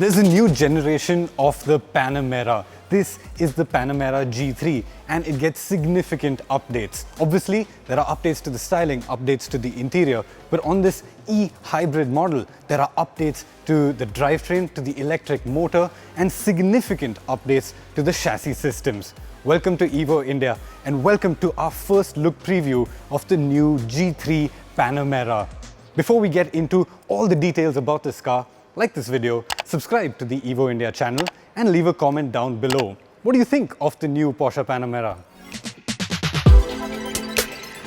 There's a new generation of the Panamera. This is the Panamera G3 and it gets significant updates. Obviously, there are updates to the styling, updates to the interior, but on this E-Hybrid model, there are updates to the drivetrain, to the electric motor, and significant updates to the chassis systems. Welcome to Evo India and welcome to our first look preview of the new G3 Panamera. Before we get into all the details about this car, like this video, subscribe to the Evo India channel and leave a comment down below. What do you think of the new Porsche Panamera?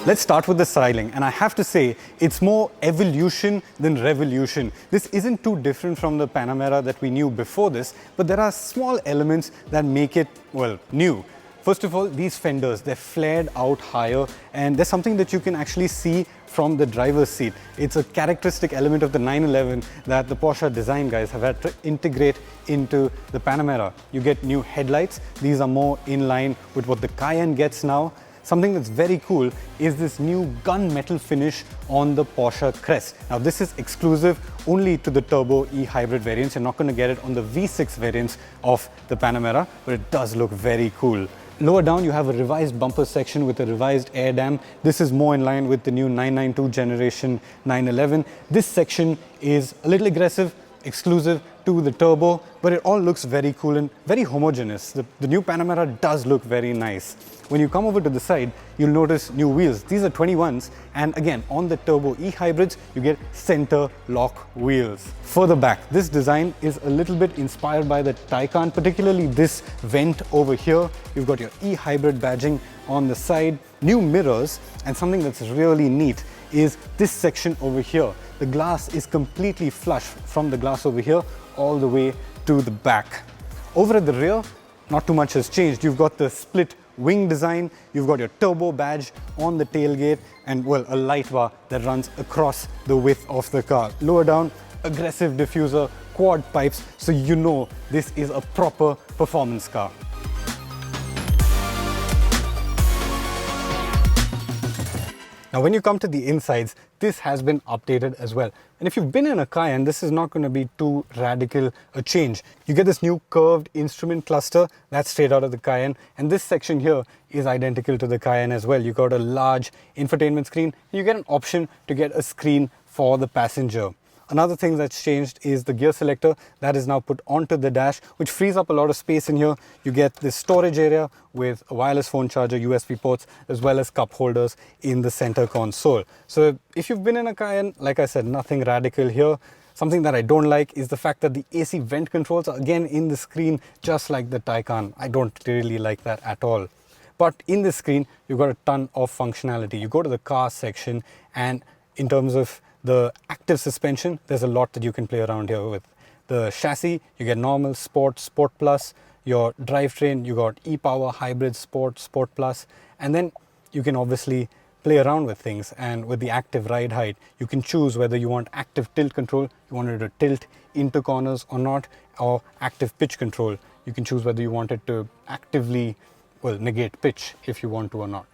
Let's start with the styling, and I have to say it's more evolution than revolution. This isn't too different from the Panamera that we knew before this, but there are small elements that make it, well, new. First of all, these fenders, they're flared out higher, and there's something that you can actually see from the driver's seat. It's a characteristic element of the 911 that the Porsche design guys have had to integrate into the Panamera. You get new headlights. These are more in line with what the Cayenne gets now. Something that's very cool is this new gunmetal finish on the Porsche crest. Now this is exclusive only to the Turbo E-Hybrid variants. You're not going to get it on the V6 variants of the Panamera, but it does look very cool. Lower down, you have a revised bumper section with a revised air dam. This is more in line with the new 992 generation 911. This section is a little aggressive, exclusive to the Turbo, but it all looks very cool and very homogeneous. The new Panamera does look very nice. When you come over to the side, you'll notice new wheels. These are 21s, and again, on the Turbo E-Hybrids, you get center lock wheels. Further back, this design is a little bit inspired by the Taycan, particularly this vent over here. You've got your E-Hybrid badging on the side, new mirrors, and something that's really neat is this section over here. The glass is completely flush from the glass over here all the way to the back. Over at the rear, not too much has changed. You've got the split wing design, you've got your turbo badge on the tailgate, and well, a light bar that runs across the width of the car. Lower down, aggressive diffuser, quad pipes, so you know this is a proper performance car. Now when you come to the insides, this has been updated as well. And if you've been in a Cayenne, this is not going to be too radical a change. You get this new curved instrument cluster that's straight out of the Cayenne, and this section here is identical to the Cayenne as well. You got a large infotainment screen, and you get an option to get a screen for the passenger. Another thing that's changed is the gear selector that is now put onto the dash, which frees up a lot of space in here. You get this storage area with a wireless phone charger, USB ports, as well as cup holders in the center console. So if you've been in a Cayenne, like I said, nothing radical here. Something that I don't like is the fact that the AC vent controls are again in the screen, just like the Taycan. I don't really like that at all. But in this screen, you've got a ton of functionality. You go to the car section, and in terms of the active suspension, there's a lot that you can play around here with. The chassis, you get normal, sport, sport plus. Your drivetrain, you got e-power, hybrid, sport, sport plus. And then you can obviously play around with things. And with the active ride height, you can choose whether you want active tilt control, you want it to tilt into corners or not, or active pitch control. You can choose whether you want it to actively, well, negate pitch if you want to or not.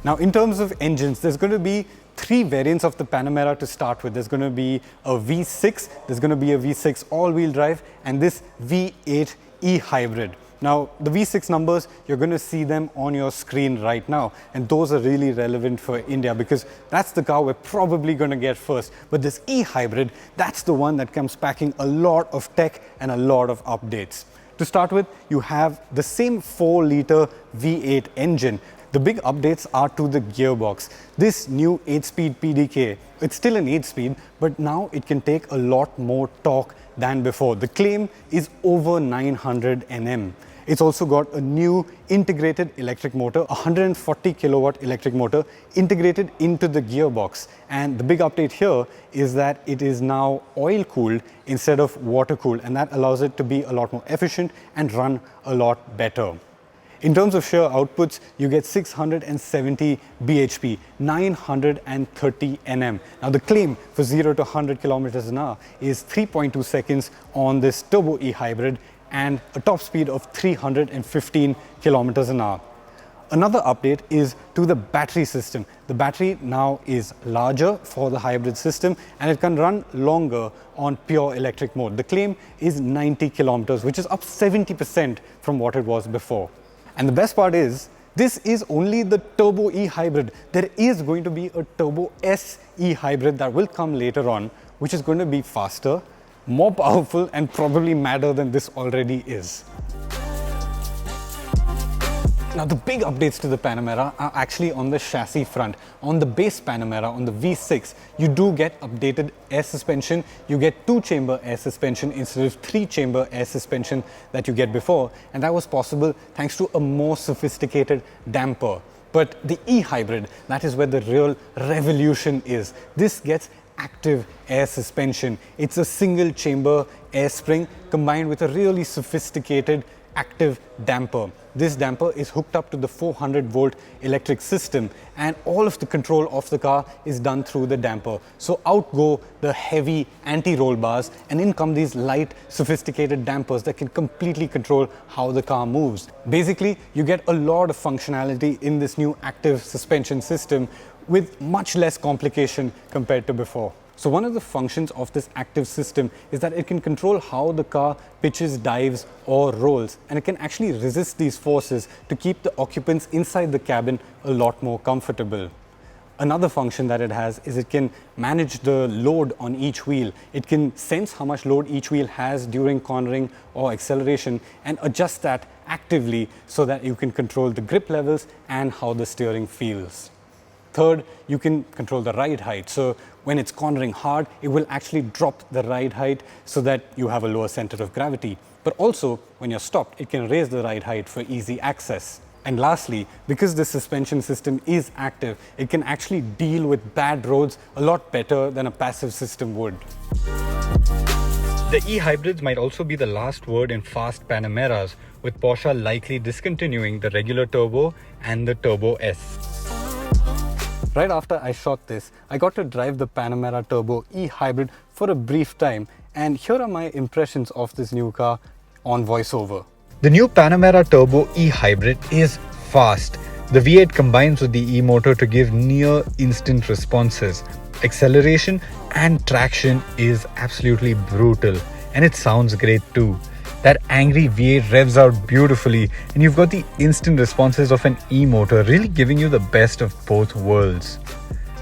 Now, in terms of engines, there's going to be three variants of the Panamera to start with. There's going to be a V6, there's going to be a V6 all-wheel drive, and this V8 E-Hybrid. Now, the V6 numbers, you're going to see them on your screen right now, and those are really relevant for India because that's the car we're probably going to get first. But this E-Hybrid, that's the one that comes packing a lot of tech and a lot of updates. To start with, you have the same 4-liter V8 engine. The big updates are to the gearbox. This new 8-speed PDK, it's still an 8-speed, but now it can take a lot more torque than before. The claim is over 900 Nm. It's also got a new integrated electric motor, 140 kilowatt electric motor integrated into the gearbox. And the big update here is that it is now oil cooled instead of water cooled, and that allows it to be a lot more efficient and run a lot better. In terms of sheer outputs, you get 670 bhp, 930 Nm. Now the claim for 0 to 100 kilometers an hour is 3.2 seconds on this Turbo E-Hybrid and a top speed of 315 kilometers an hour. Another update is to the battery system. The battery now is larger for the hybrid system and it can run longer on pure electric mode. The claim is 90 kilometers, which is up 70% from what it was before. And the best part is, this is only the Turbo E-Hybrid. There is going to be a Turbo S E-Hybrid that will come later on, which is going to be faster, more powerful, and probably madder than this already is. Now, the big updates to the Panamera are actually on the chassis front. On the base Panamera, on the V6, you do get updated air suspension. You get 2-chamber air suspension instead of 3-chamber air suspension that you get before. And that was possible thanks to a more sophisticated damper. But the E-Hybrid, that is where the real revolution is. This gets active air suspension. It's a single-chamber air spring combined with a really sophisticated active damper. This damper is hooked up to the 400-volt electric system, and all of the control of the car is done through the damper. So out go the heavy anti-roll bars, and in come these light, sophisticated dampers that can completely control how the car moves. Basically, you get a lot of functionality in this new active suspension system with much less complication compared to before. So one of the functions of this active system is that it can control how the car pitches, dives, or rolls, and it can actually resist these forces to keep the occupants inside the cabin a lot more comfortable. Another function that it has is it can manage the load on each wheel. It can sense how much load each wheel has during cornering or acceleration and adjust that actively so that you can control the grip levels and how the steering feels. Third, you can control the ride height. So when it's cornering hard, it will actually drop the ride height so that you have a lower center of gravity. But also, when you're stopped, it can raise the ride height for easy access. And lastly, because the suspension system is active, it can actually deal with bad roads a lot better than a passive system would. The E-Hybrids might also be the last word in fast Panameras, with Porsche likely discontinuing the regular Turbo and the Turbo S. Right after I shot this, I got to drive the Panamera Turbo E-Hybrid for a brief time, and here are my impressions of this new car on voiceover. The new Panamera Turbo E-Hybrid is fast. The V8 combines with the E-motor to give near instant responses. Acceleration and traction is absolutely brutal, and it sounds great too. That angry V8 revs out beautifully, and you've got the instant responses of an E-motor, really giving you the best of both worlds.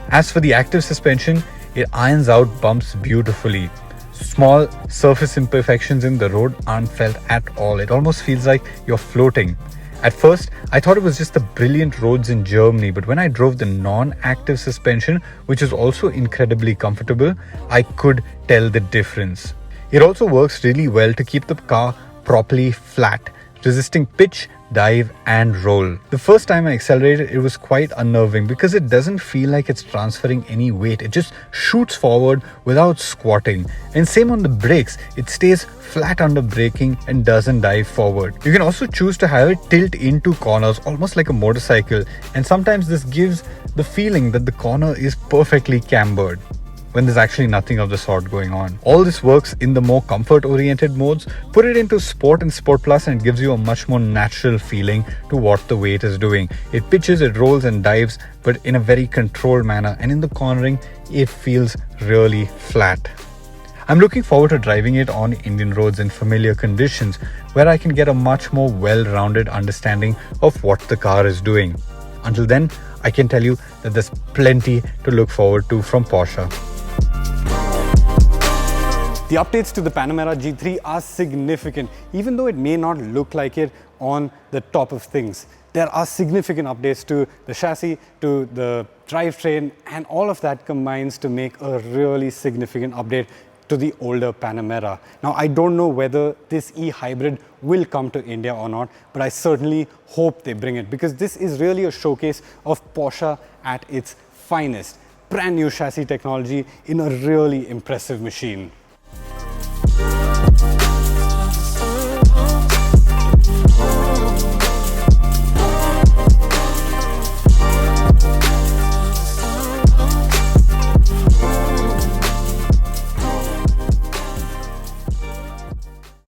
As for the active suspension, it irons out bumps beautifully. Small surface imperfections in the road aren't felt at all. It almost feels like you're floating. At first, I thought it was just the brilliant roads in Germany, but when I drove the non-active suspension, which is also incredibly comfortable, I could tell the difference. It also works really well to keep the car properly flat, resisting pitch, dive, and roll. The first time I accelerated, it was quite unnerving because it doesn't feel like it's transferring any weight. It just shoots forward without squatting. And same on the brakes, it stays flat under braking and doesn't dive forward. You can also choose to have it tilt into corners, almost like a motorcycle, and sometimes this gives the feeling that the corner is perfectly cambered, when there's actually nothing of the sort going on. All this works in the more comfort-oriented modes. Put it into Sport and Sport Plus and it gives you a much more natural feeling to what the weight is doing. It pitches, it rolls and dives, but in a very controlled manner, and in the cornering, it feels really flat. I'm looking forward to driving it on Indian roads in familiar conditions, where I can get a much more well-rounded understanding of what the car is doing. Until then, I can tell you that there's plenty to look forward to from Porsche. The updates to the Panamera G3 are significant, even though it may not look like it on the top of things. There are significant updates to the chassis, to the drivetrain, and all of that combines to make a really significant update to the older Panamera. Now, I don't know whether this E-Hybrid will come to India or not, but I certainly hope they bring it, because this is really a showcase of Porsche at its finest. Brand new chassis technology in a really impressive machine.